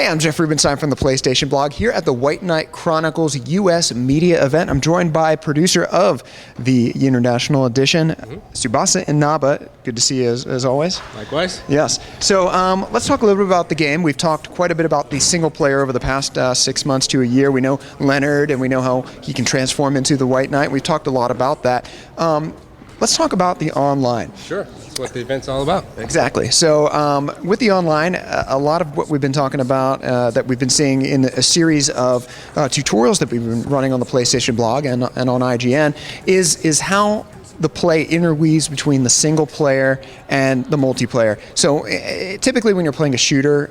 Hey, I'm Jeff Rubenstein from the PlayStation blog here at the White Knight Chronicles US Media event. I'm joined by producer of the International Edition, Tsubasa Inaba. Good to see you as always. Likewise. Yes. So let's talk a little bit about the game. We've talked quite a bit about the single player over the past 6 months to a year. We know Leonard and we know how he can transform into the White Knight. We've talked a lot about that. Let's talk about the online. Sure, that's what the event's all about. Exactly. So with the online, a lot of what we've been talking about, that we've been seeing in a series of tutorials that we've been running on the PlayStation blog and on IGN, is how the play interweaves between the single player and the multiplayer. So typically when you're playing a shooter,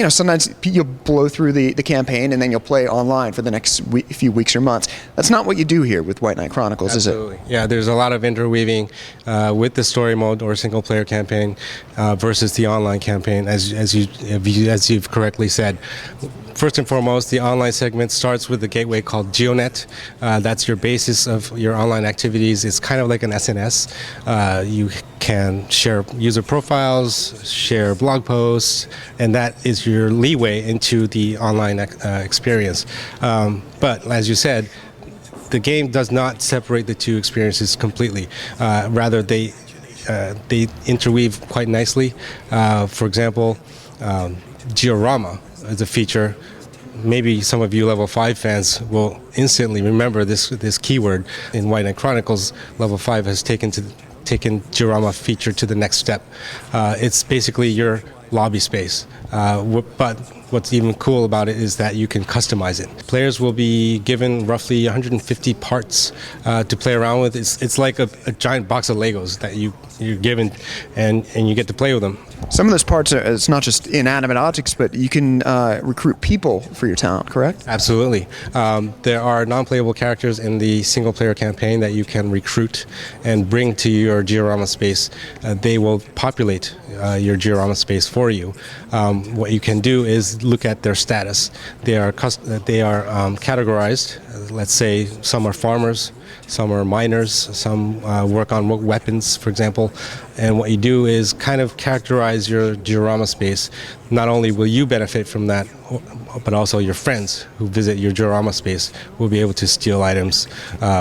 sometimes you'll blow through the campaign and then you'll play online for the next few weeks or months. That's not what you do here with White Knight Chronicles, Absolutely. is it? Yeah, there's a lot of interweaving with the story mode or single player campaign versus the online campaign, as you've correctly said. First and foremost, the online segment starts with a gateway called GeoNet. That's your basis of your online activities. It's kind of like an SNS. You can share user profiles, share blog posts, and that is your leeway into the online experience. But as you said, the game does not separate the two experiences completely. Rather, they interweave quite nicely. For example, Georama is a feature. Maybe some of you level 5 fans will instantly remember this keyword. In White Knight Chronicles, level 5 has taken Georama feature to the next step. It's basically your lobby space. But what's even cool about it is that you can customize it. Players will be given roughly 150 parts to play around with. It's like a giant box of Legos that you're given, and you get to play with them. Some of those parts it's not just inanimate objects, but you can recruit people for your town, correct? Absolutely. There are non-playable characters in the single-player campaign that you can recruit and bring to your Georama space. They will populate your Georama space for you. What you can do is look at their status. They are categorized. Let's say some are farmers, some are miners, some work on weapons, for example. And what you do is kind of characterize your Georama space. Not only will you benefit from that, but also your friends who visit your Georama space will be able to steal items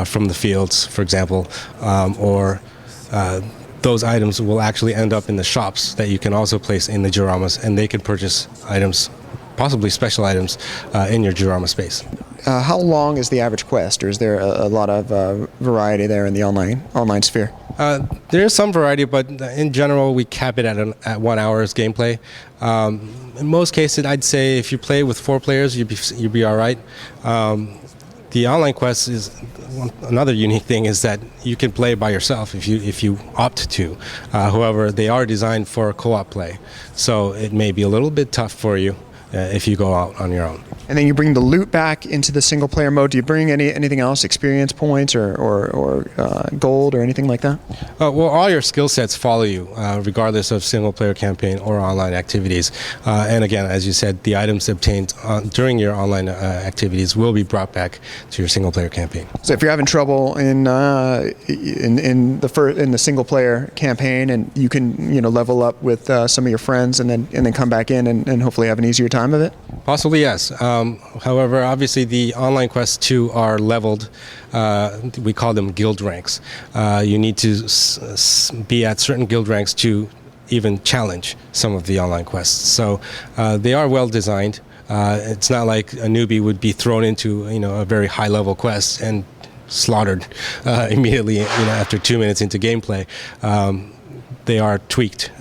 from the fields, for example, or those items will actually end up in the shops that you can also place in the Georamas, and they can purchase items, possibly special items, in your Georama space. How long is the average quest, or is there a lot of variety there in the online sphere? There is some variety, but in general, we cap it at 1 hour's gameplay. In most cases, I'd say if you play with 4 players, you'd be all right. The online quest is another unique thing, is that you can play by yourself if you opt to. However, they are designed for co-op play, so it may be a little bit tough for you if you go out on your own. And then you bring the loot back into the single player mode. Do you bring anything else, experience points or gold or anything like that? Well, all your skill sets follow you, regardless of single player campaign or online activities. And again, as you said, the items obtained during your online activities will be brought back to your single player campaign. So if you're having trouble in the single player campaign, and you can level up with some of your friends and then come back in and hopefully have an easier time of it? Possibly, yes. However, obviously the online quests too are leveled. We call them guild ranks. You need to be at certain guild ranks to even challenge some of the online quests. So they are well designed. It's not like a newbie would be thrown into a very high level quest and slaughtered immediately after 2 minutes into gameplay. They are tweaked,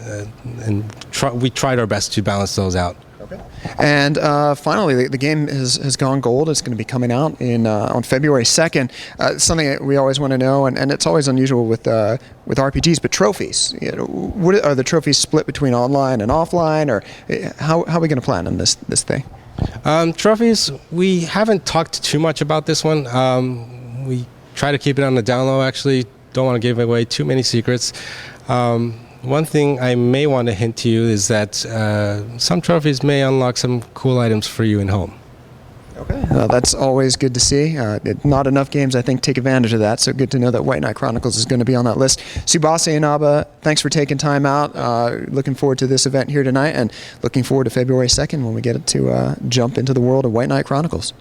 and we tried our best to balance those out. Okay. And finally, the game has gone gold. It's going to be coming out on February 2nd. Something that we always want to know, and it's always unusual with RPGs, but trophies. What are the trophies split between online and offline, or how are we going to plan on this thing? Trophies, we haven't talked too much about this one. We try to keep it on the down low, actually. Don't want to give away too many secrets. One thing I may want to hint to you is that some trophies may unlock some cool items for you in home. Okay, that's always good to see. Not enough games, I think, take advantage of that, so good to know that White Knight Chronicles is going to be on that list. Tsubasa Inaba, thanks for taking time out. Looking forward to this event here tonight, and looking forward to February 2nd when we get to jump into the world of White Knight Chronicles.